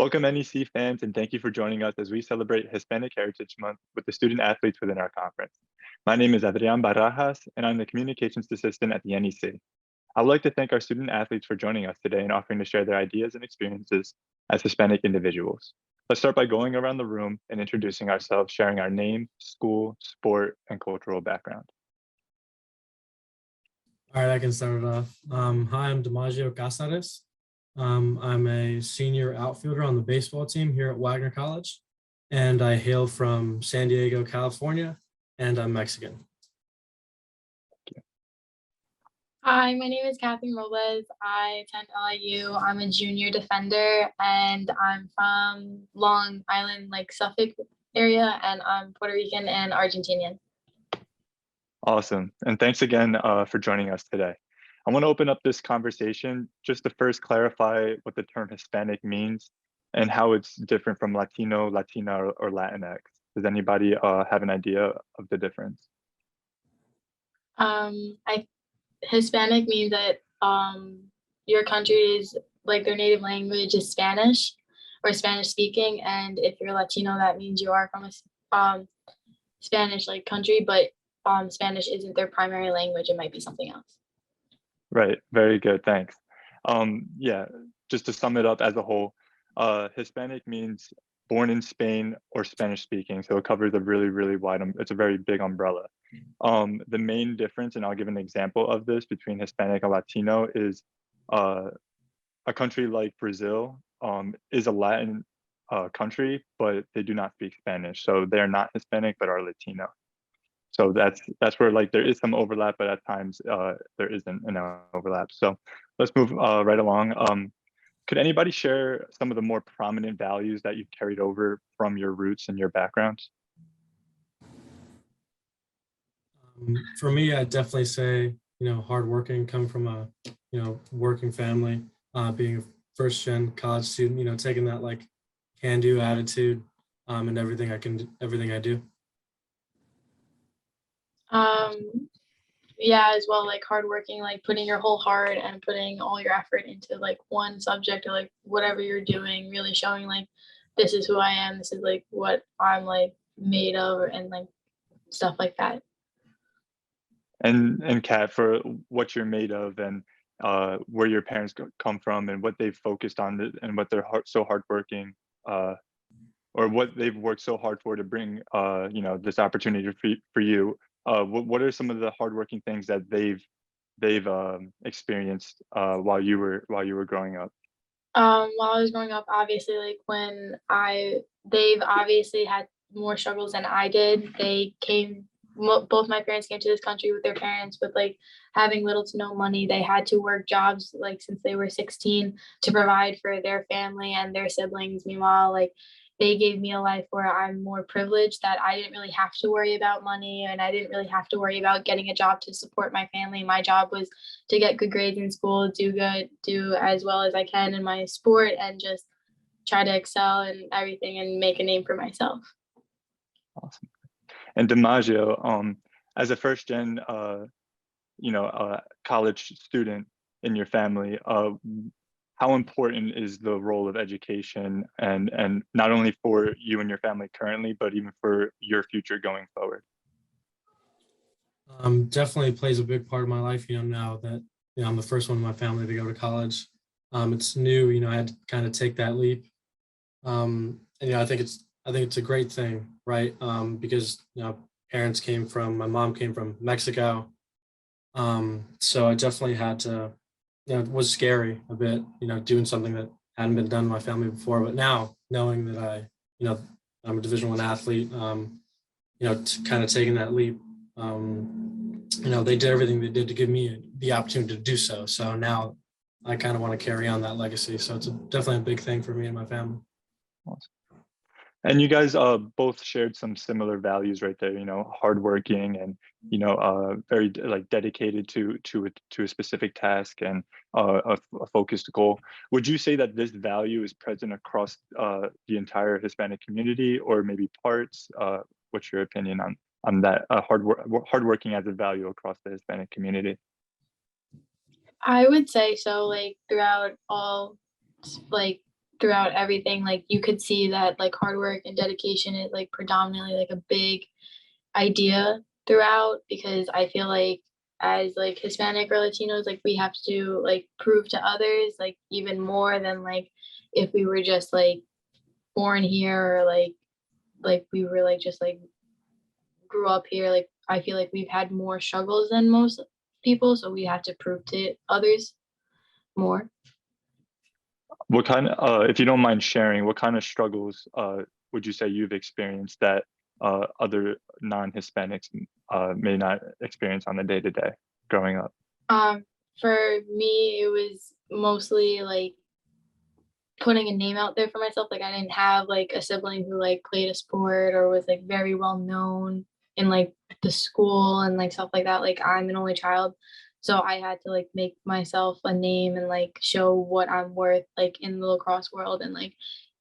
Welcome NEC fans, and thank you for joining us as we celebrate Hispanic Heritage Month with the student athletes within our conference. My name is Adrian Barajas, and I'm the Communications Assistant at the NEC. I would like to thank our student athletes for joining us today and offering to share their ideas and experiences as Hispanic individuals. Let's start by going around the room and introducing ourselves, sharing our name, school, sport, and cultural background. All right, I can start it off. Hi, I'm DiMaggio Cazares. I'm a senior outfielder on the baseball team here at Wagner College, and I hail from San Diego, California, and I'm Mexican. Hi, my name is Catherine Robles. I attend LIU. I'm a junior defender, and I'm from Long Island, like Suffolk area, and I'm Puerto Rican and Argentinian. Awesome, and thanks again for joining us today. I want to open up this conversation just to first clarify what the term Hispanic means and how it's different from Latino, Latina, or Latinx. Does anybody have an idea of the difference? Hispanic means that your country is like their native language is Spanish or Spanish speaking, and if you're Latino, that means you are from a Spanish like country, but Spanish isn't their primary language. It might be something else. Right, very good, thanks. Yeah, just to sum it up as a whole, Hispanic means born in Spain or Spanish speaking, so it covers a really wide, it's a very big umbrella. The main difference, and I'll give an example of this between Hispanic and Latino, is a country like Brazil is a Latin country, but they do not speak Spanish, so they're not Hispanic but are Latino. So that's where like there is some overlap, but at times there isn't an overlap. So let's move right along. Could anybody share some of the more prominent values that you've carried over from your roots and your backgrounds? For me, I'd definitely say, hardworking, come from a, working family, being a first-gen college student, taking that like can-do attitude in everything I do. Yeah, as well, like hardworking, like putting your whole heart and putting all your effort into like one subject or like whatever you're doing, really showing like this is who I am, this is like what I'm like made of, and like stuff like that. And Kat, for what you're made of and where your parents come from and what they've focused on and what they're so hardworking, or what they've worked so hard for to bring this opportunity for you. What are some of the hardworking things that they've experienced while you were growing up? While I was growing up, obviously, like they've obviously had more struggles than I did. Both my parents came to this country with their parents with like having little to no money. They had to work jobs like since they were 16 to provide for their family and their siblings. Meanwhile, like they gave me a life where I'm more privileged, that I didn't really have to worry about money, and I didn't really have to worry about getting a job to support my family. My job was to get good grades in school, do as well as I can in my sport, and just try to excel in everything and make a name for myself. Awesome. And DiMaggio, as a first gen college student in your family, how important is the role of education, and not only for you and your family currently, but even for your future going forward? Definitely plays a big part of my life, now that I'm the first one in my family to go to college. It's new, I had to kind of take that leap. And I think it's a great thing, right? Because my mom came from Mexico. So I definitely had to, it was scary a bit, doing something that hadn't been done in my family before. But now, knowing that I'm a Division I athlete, kind of taking that leap, they did everything they did to give me the opportunity to do so. So now I kind of want to carry on that legacy. So it's definitely a big thing for me and my family. Awesome. And you guys both shared some similar values right there, hardworking and, very like dedicated to a specific task and a focused goal. Would you say that this value is present across the entire Hispanic community, or maybe parts? What's your opinion on that hardworking as a value across the Hispanic community? I would say so, like throughout all like throughout everything, like you could see that like hard work and dedication is like predominantly like a big idea throughout, because I feel like as like Hispanic or Latinos, like we have to like prove to others like even more than like if we were just like born here, or like we were like just like grew up here. Like I feel like we've had more struggles than most people, so we have to prove to others more. What kind of, if you don't mind sharing, what kind of struggles would you say you've experienced that other non-Hispanics may not experience on the day-to-day growing up? For me, it was mostly like putting a name out there for myself. Like I didn't have like a sibling who like played a sport or was like very well known in like the school and like stuff like that. Like I'm an only child, so I had to like make myself a name and like show what I'm worth like in the lacrosse world, and like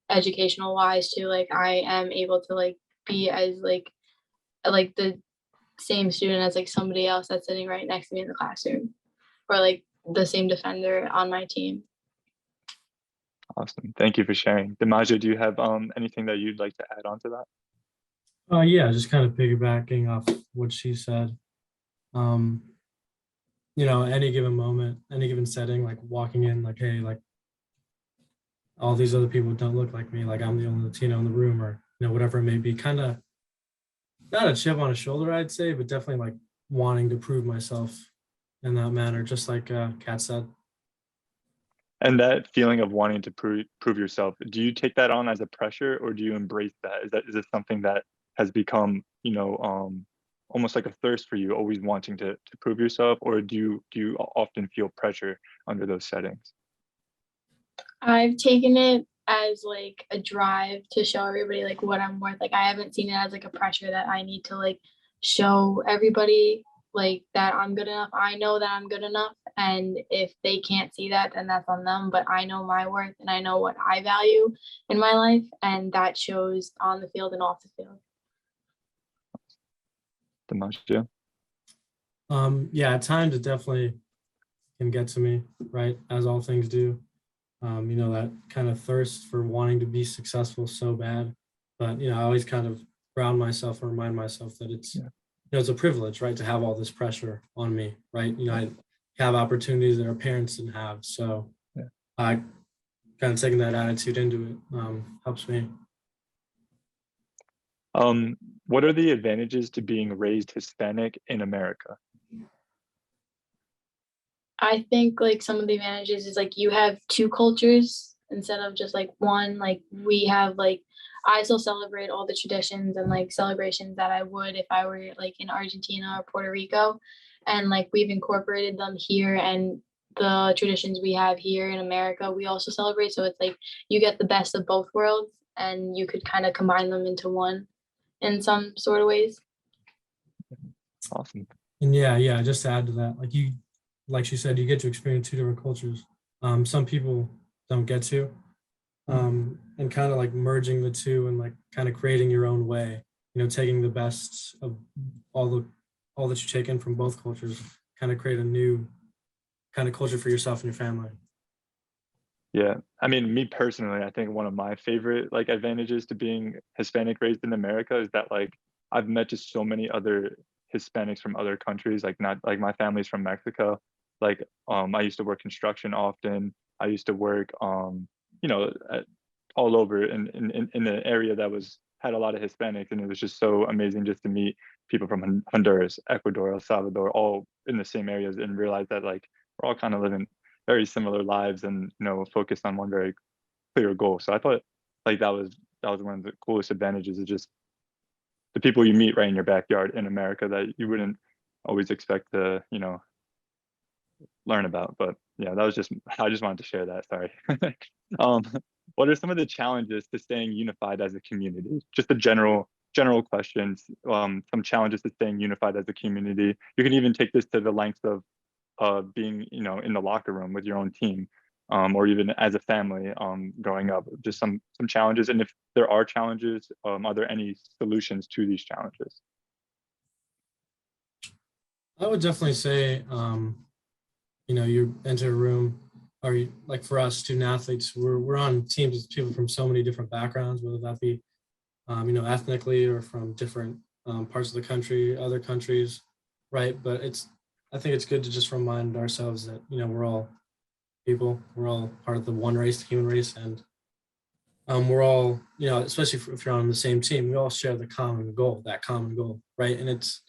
educational wise too. Like I am able to like be as like the same student as like somebody else that's sitting right next to me in the classroom, or like the same defender on my team. Awesome. Thank you for sharing. DiMaggio, do you have anything that you'd like to add on to that? Yeah, just kind of piggybacking off what she said. Um, any given moment, any given setting, like walking in, like, hey, like all these other people don't look like me, like I'm the only Latino in the room, or whatever it may be. Kind of not a chip on a shoulder, I'd say, but definitely like wanting to prove myself in that manner, just like Kat said. And that feeling of wanting to prove yourself, do you take that on as a pressure, or do you embrace that? Is it something that has become, almost like a thirst for you, always wanting to prove yourself, or do you often feel pressure under those settings? I've taken it as like a drive to show everybody like what I'm worth. Like I haven't seen it as like a pressure that I need to like show everybody like that I'm good enough. I know that I'm good enough, and if they can't see that, then that's on them. But I know my worth, and I know what I value in my life, and that shows on the field and off the field. DiMaggio? Yeah, at times it definitely can get to me, right? As all things do. That kind of thirst for wanting to be successful so bad. But, I always kind of ground myself and remind myself that it's, it's a privilege, right? To have all this pressure on me, right? I have opportunities that our parents didn't have. So I kind of taking that attitude into it helps me. What are the advantages to being raised Hispanic in America? I think like some of the advantages is like you have two cultures instead of just like one. Like we have like I still celebrate all the traditions and like celebrations that I would if I were like in Argentina or Puerto Rico, and like we've incorporated them here, and the traditions we have here in America we also celebrate. So it's like you get the best of both worlds, and you could kind of combine them into one in some sort of ways. Awesome. And yeah, just to add to that, like she said, you get to experience two different cultures. Some people don't get to, and kind of like merging the two and like kind of creating your own way, taking the best of all that you take in from both cultures, kind of create a new kind of culture for yourself and your family. Yeah, I mean, me personally, I think one of my favorite like advantages to being Hispanic raised in America is that like I've met just so many other Hispanics from other countries, like not like my family's from Mexico. Like I used to work construction often. I used to work all over in an area that had a lot of Hispanics, and it was just so amazing just to meet people from Honduras, Ecuador, El Salvador, all in the same areas, and realize that like we're all kind of living very similar lives and focused on one very clear goal. So I thought like that was one of the coolest advantages, is just the people you meet right in your backyard in America that you wouldn't always expect to learn about. But yeah, I just wanted to share that. Sorry. What are some of the challenges to staying unified as a community? Just the general questions. Some challenges to staying unified as a community. You can even take this to the length of being in the locker room with your own team, or even as a family growing up. Just some challenges, and if there are challenges, are there any solutions to these challenges? I would definitely say, you enter a room, like for us student athletes, we're on teams with people from so many different backgrounds, whether that be ethnically or from different parts of the country, other countries, right? But I think it's good to just remind ourselves that we're all people, we're all part of the one race, the human race, and we're all especially if you're on the same team, we all share the common goal, right? And it's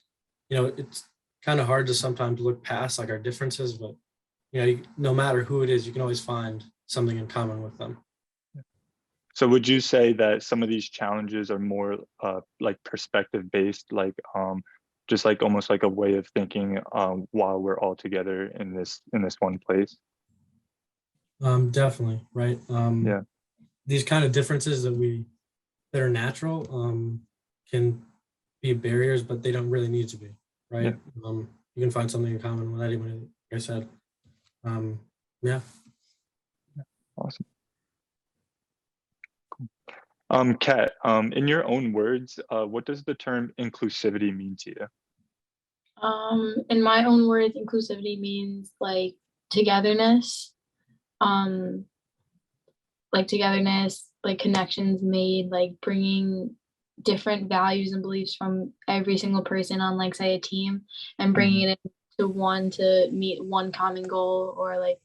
kind of hard to sometimes look past like our differences, but no matter who it is, you can always find something in common with them. So would you say that some of these challenges are more like perspective based, like just like almost like a way of thinking while we're all together in this one place? Definitely, right. Yeah. These kind of differences that are natural can be barriers, but they don't really need to be, right? Yeah. You can find something in common with anyone, like I said. Yeah. Awesome. Kat, in your own words, what does the term inclusivity mean to you? In my own words, inclusivity means like togetherness, um, like connections made, like bringing different values and beliefs from every single person on like say a team and bringing it into one to meet one common goal or like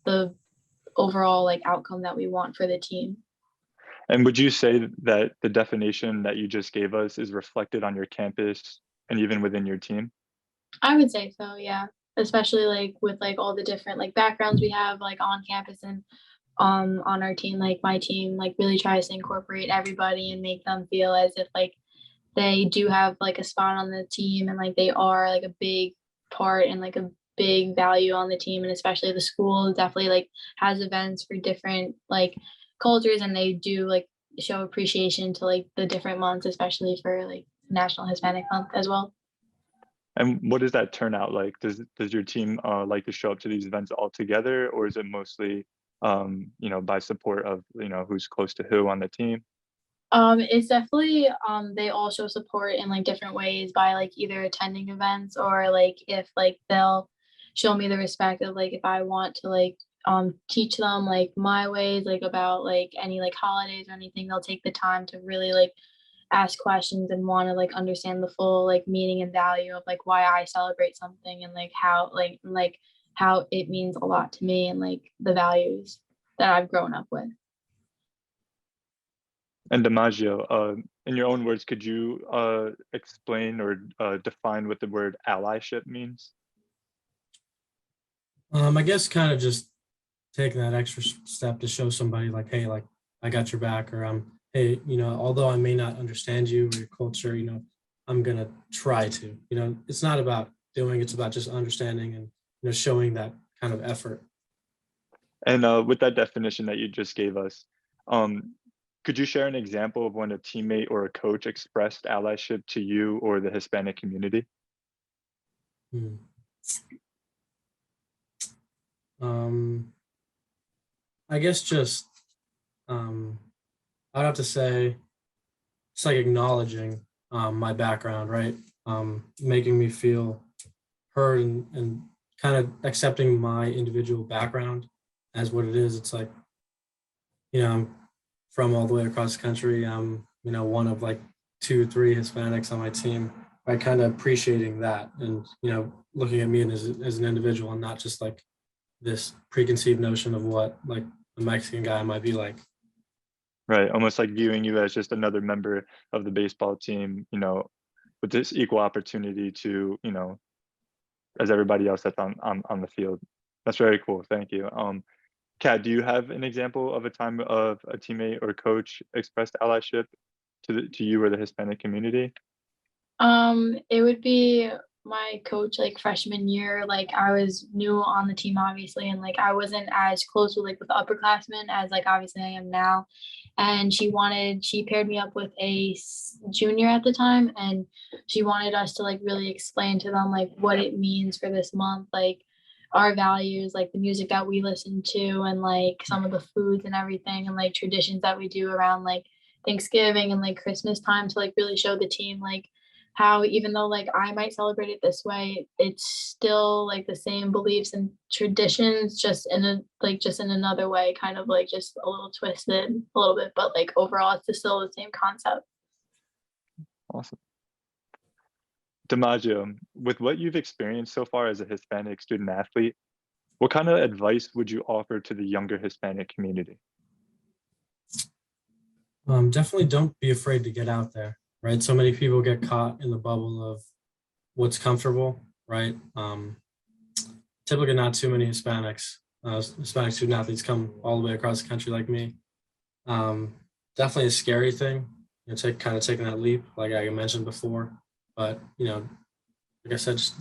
the overall like outcome that we want for the team. And would you say that the definition that you just gave us is reflected on your campus and even within your team? I would say so, yeah. Especially like with like all the different like backgrounds we have like on campus and on our team, like my team like really tries to incorporate everybody and make them feel as if like they do have like a spot on the team and like they are like a big part and like a big value on the team. And especially the school definitely like has events for different like cultures and they do like show appreciation to like the different months, especially for like National Hispanic Month as well. And what does that turn out like? Does your team like to show up to these events all together, or is it mostly by support of who's close to who on the team? It's definitely they all show support in like different ways by like either attending events or like if like they'll show me the respect of like if I want to like teach them like my ways like about like any like holidays or anything, they'll take the time to really like ask questions and want to like understand the full like meaning and value of like why I celebrate something and like how it means a lot to me and like the values that I've grown up with. And DiMaggio, in your own words, could you explain or define what the word allyship means? I guess kind of just taking that extra step to show somebody like, hey, like I got your back, or hey, although I may not understand you or your culture, I'm gonna try to. It's not about doing; it's about just understanding and showing that kind of effort. And with that definition that you just gave us, could you share an example of when a teammate or a coach expressed allyship to you or the Hispanic community? Hmm. I guess just I'd have to say it's like acknowledging my background, right? Making me feel heard and kind of accepting my individual background as what it is. It's like, I'm from all the way across the country. I'm, one of like 2, 3 Hispanics on my team. By kind of appreciating that and, looking at me as an individual and not just like this preconceived notion of what like a Mexican guy might be like. Right, almost like viewing you as just another member of the baseball team, with this equal opportunity to, as everybody else that's on the field. That's very cool. Thank you. Kat, do you have an example of a time of a teammate or coach expressed allyship to you or the Hispanic community? It would be my coach like freshman year. Like I was new on the team obviously, and like I wasn't as close with the upperclassmen as like obviously I am now. And she paired me up with a junior at the time, and she wanted us to like really explain to them like what it means for this month, like our values, like the music that we listen to, and like some of the foods and everything, and like traditions that we do around like Thanksgiving and like Christmas time to like really show the team like how even though like I might celebrate it this way, it's still like the same beliefs and traditions, just in a just in another way, kind of like just a little twisted a little bit, but like overall it's still the same concept. Awesome. DiMaggio, with what you've experienced so far as a Hispanic student athlete, what kind of advice would you offer to the younger Hispanic community? Definitely don't be afraid to get out there, right? So many people get caught in the bubble of what's comfortable, right? Typically not too many Hispanic student athletes come all the way across the country like me. Definitely a scary thing, kind of taking that leap, like I mentioned before. But, like I said, just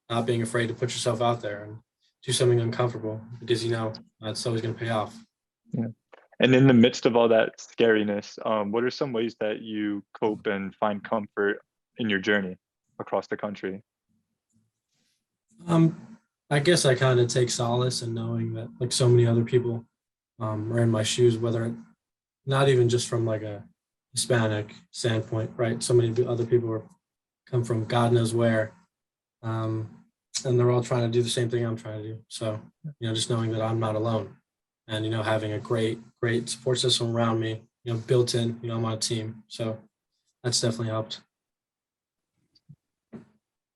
not being afraid to put yourself out there and do something uncomfortable, because, it's always going to pay off. Yeah. And in the midst of all that scariness, what are some ways that you cope and find comfort in your journey across the country? I guess I kind of take solace in knowing that like so many other people are in my shoes, whether not even just from like a Hispanic standpoint, right? So many other people come from God knows where, and they're all trying to do the same thing I'm trying to do. So, just knowing that I'm not alone, and having a great support system around me, built in, on my team. So that's definitely helped.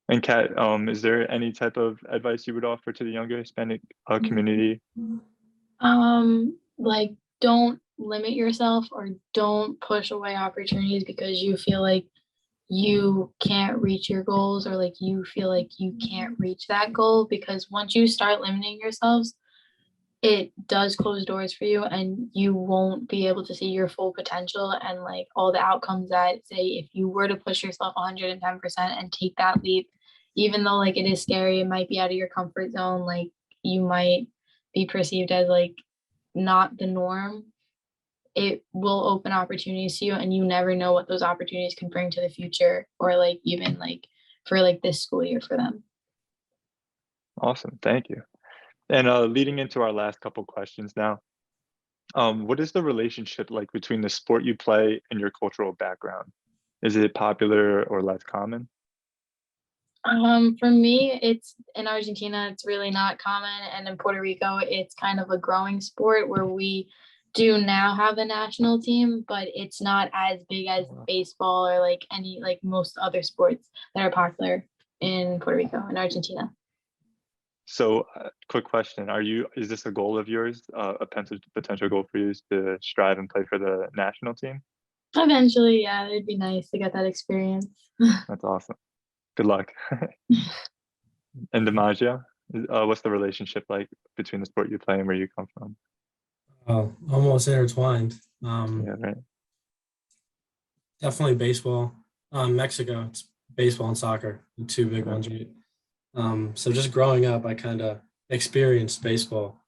And Kat, is there any type of advice you would offer to the younger Hispanic community? Like don't limit yourself or don't push away opportunities because you feel like you can't reach your goals, or like you feel like you can't reach that goal, because once you start limiting yourselves, it does close doors for you and you won't be able to see your full potential and like all the outcomes that, say, if you were to push yourself 110% and take that leap, even though like it is scary, it might be out of your comfort zone, like you might be perceived as like not the norm, it will open opportunities to you, and you never know what those opportunities can bring to the future, or like even like for like this school year for them. Awesome, thank you. And leading into our last couple questions now, what is the relationship like between the sport you play and your cultural background? Is it popular or less common? For me, it's in Argentina, it's really not common, and in Puerto Rico, it's kind of a growing sport where we do now have a national team, but it's not as big as baseball or like any like most other sports that are popular in Puerto Rico and Argentina. So, quick question: is this a goal of yours? A potential goal for you is to strive and play for the national team? Eventually, yeah, it'd be nice to get that experience. That's awesome. Good luck. And DiMaggio, what's the relationship like between the sport you play and where you come from? Almost intertwined. Yeah, right. Definitely baseball. Mexico, it's baseball and soccer, the two big ones. So just growing up, I kind of experienced baseball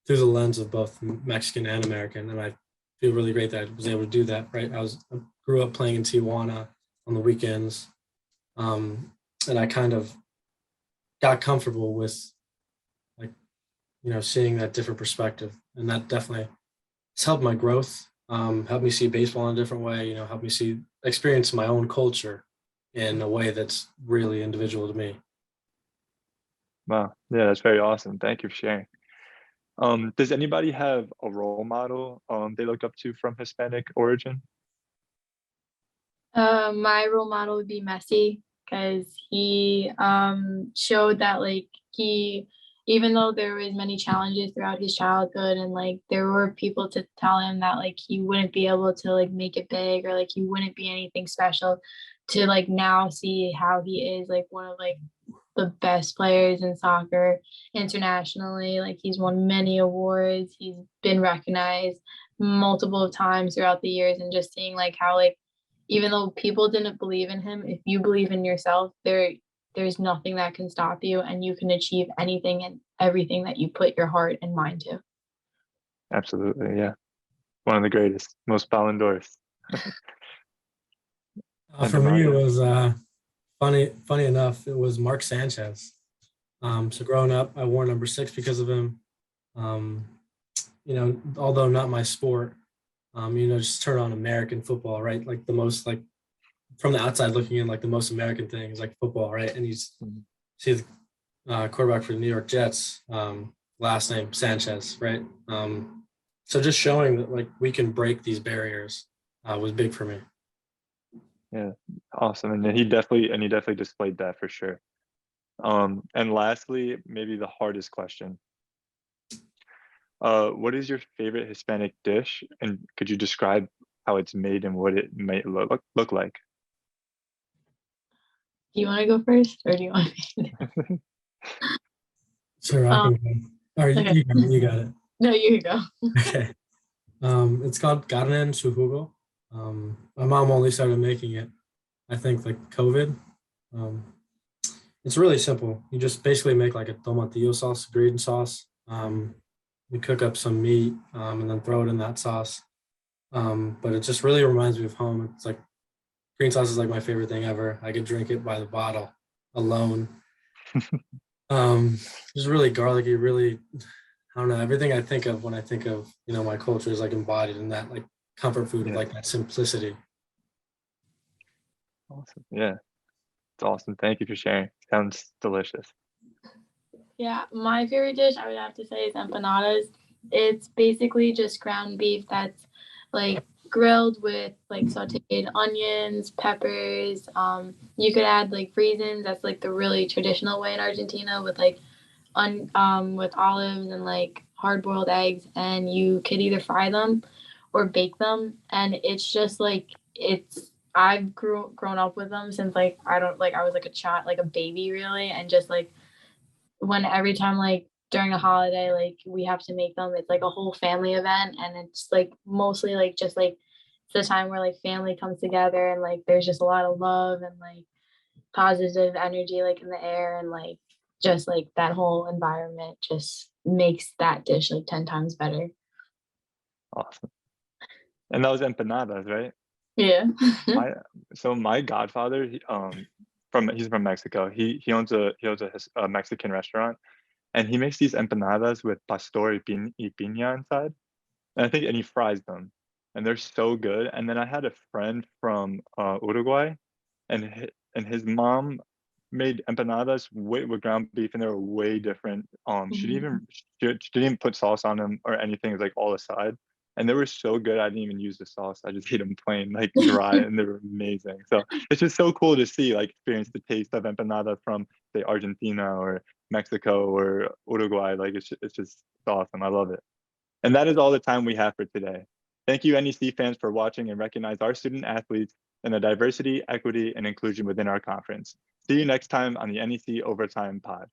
through the lens of both Mexican and American, and I feel really great that I was able to do that. Right, I grew up playing in Tijuana on the weekends, and I kind of got comfortable with like seeing that different perspective, and that definitely has helped my growth. Helped me see baseball in a different way. Helped me experience my own culture in a way that's really individual to me. Wow. Yeah, that's very awesome. Thank you for sharing. Does anybody have a role model they look up to from Hispanic origin? My role model would be Messi, because he showed that like even though there was many challenges throughout his childhood, and like there were people to tell him that like he wouldn't be able to like make it big, or like he wouldn't be anything special, to like now see how he is like one of like the best players in soccer internationally. Like he's won many awards, he's been recognized multiple times throughout the years, and just seeing like how like even though people didn't believe in him, if you believe in yourself, there's nothing that can stop you, and you can achieve anything and everything that you put your heart and mind to. Absolutely, yeah. One of the greatest, most Ballon d'Ors. For me, it was funny enough, it was Mark Sanchez. So growing up, I wore number 6 because of him. Although not my sport, just turn on American football, right? Like the most like from the outside looking in, like the most American thing is like football, right? And you Mhm. see the quarterback for the New York Jets, last name Sanchez, right? So just showing that like we can break these barriers was big for me. Yeah, awesome. And he definitely displayed that for sure. And lastly, maybe the hardest question. What is your favorite Hispanic dish? And could you describe how it's made and what it might look like? Do you want to go first, or do you want me? Sure, I Um, can go. All right, okay. you got it. No, you go. Okay. It's called carne en su jugo. My mom only started making it, I think, like COVID. Um, it's really simple. You just basically make like a tomatillo sauce, green sauce. You cook up some meat and then throw it in that sauce. But it just really reminds me of home. It's like green sauce is like my favorite thing ever. I could drink it by the bottle alone. It's really garlicky, really, I don't know, everything I think of when I think of, my culture is like embodied in that like comfort food of Yeah, like that simplicity. awesome. Yeah, it's awesome. Thank you for sharing. Sounds delicious. Yeah, my favorite dish I would have to say is empanadas. It's basically just ground beef that's like grilled with like sauteed onions, peppers. You could add like raisins. That's like the really traditional way in Argentina with like with olives and like hard boiled eggs, and you could either fry them or bake them, and it's just like I've grown up with them since like I don't like I was like a child, like a baby really, and just like when every time like during a holiday like we have to make them, it's like a whole family event, and it's like mostly like just like it's the time where like family comes together and like there's just a lot of love and like positive energy like in the air, and like just like that whole environment just makes that dish like 10 times better. Awesome. And that was empanadas, right? Yeah. My my godfather, he's from Mexico. He owns a Mexican restaurant, and he makes these empanadas with pastor y piña inside. And he fries them, and they're so good. And then I had a friend from Uruguay, and his mom made empanadas with ground beef, and they were way different. She didn't even put sauce on them or anything. It was like all aside, and they were so good. I didn't even use the sauce. I just ate them plain, like dry, and they were amazing. So it's just so cool to see, like, experience the taste of empanada from say Argentina or Mexico or Uruguay. Like it's awesome. I love it. And that is all the time we have for today. Thank you, NEC fans, for watching and recognize our student athletes and the diversity, equity, and inclusion within our conference. See you next time on the NEC Overtime Pod.